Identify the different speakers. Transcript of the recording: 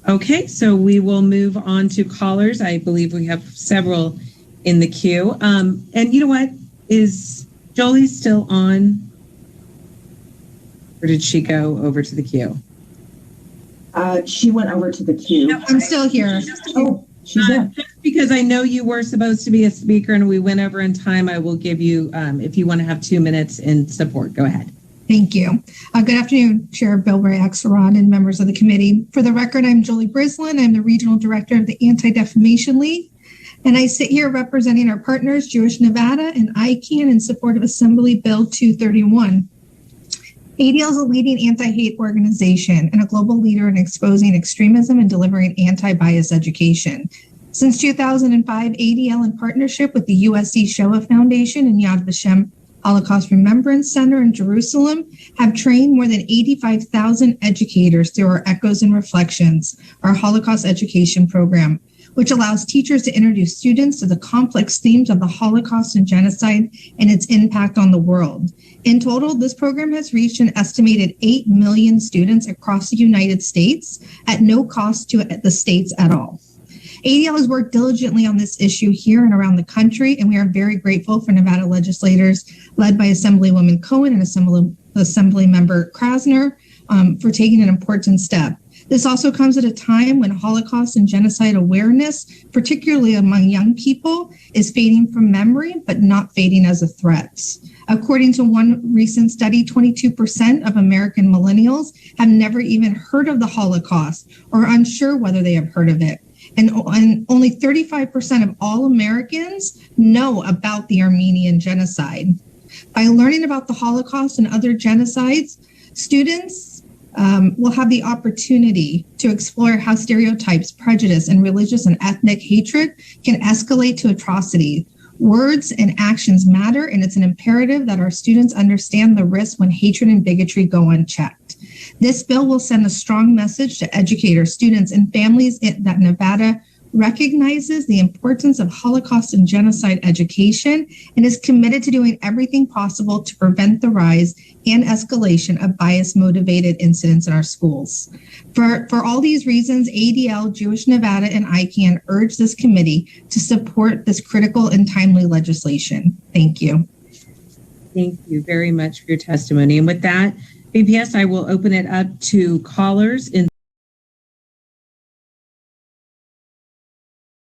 Speaker 1: Okay, so we will move on to callers. I believe we have several in the queue. And you know what? Is Jolie still on? Or did she go over to the queue?
Speaker 2: She went over to the queue.
Speaker 3: No, I'm still here.
Speaker 2: Oh, she's there.
Speaker 1: Just because I know you were supposed to be a speaker and we went over in time, I will give you, if you want to have 2 minutes in support, go ahead.
Speaker 3: Thank you. Good afternoon, Chair Bilberry Axelrod and members of the committee. For the record, I'm Jolie Brislin. I'm the Regional Director of the Anti-Defamation League, and I sit here representing our partners, Jewish Nevada and ICANN, in support of Assembly Bill 231. ADL is a leading anti-hate organization and a global leader in exposing extremism and delivering anti-bias education. Since 2005, ADL, in partnership with the USC Shoah Foundation and Yad Vashem Holocaust Remembrance Center in Jerusalem, have trained more than 85,000 educators through our Echoes and Reflections, our Holocaust education program, which allows teachers to introduce students to the complex themes of the Holocaust and genocide and its impact on the world. In total, this program has reached an estimated 8 million students across the United States at no cost to the states at all. ADL has worked diligently on this issue here and around the country, and we are very grateful for Nevada legislators led by Assemblywoman Cohen and Assemblymember Krasner for taking an important step. This also comes at a time when Holocaust and genocide awareness, particularly among young people, is fading from memory, but not fading as a threat. According to one recent study, 22% of American millennials have never even heard of the Holocaust or are unsure whether they have heard of it. And only 35% of all Americans know about the Armenian genocide. By learning about the Holocaust and other genocides, students will have the opportunity to explore how stereotypes, prejudice, and religious and ethnic hatred can escalate to atrocity. Words and actions matter, and it's an imperative that our students understand the risks when hatred and bigotry go unchecked. This bill will send a strong message to educators, students, and families that Nevada recognizes the importance of Holocaust and genocide education and is committed to doing everything possible to prevent the rise and escalation of bias-motivated incidents in our schools. For all these reasons, ADL, Jewish Nevada, and ICANN urge this committee to support this critical and timely legislation. Thank you.
Speaker 1: Thank you very much for your testimony. And with that, BPS, I will open it up to callers in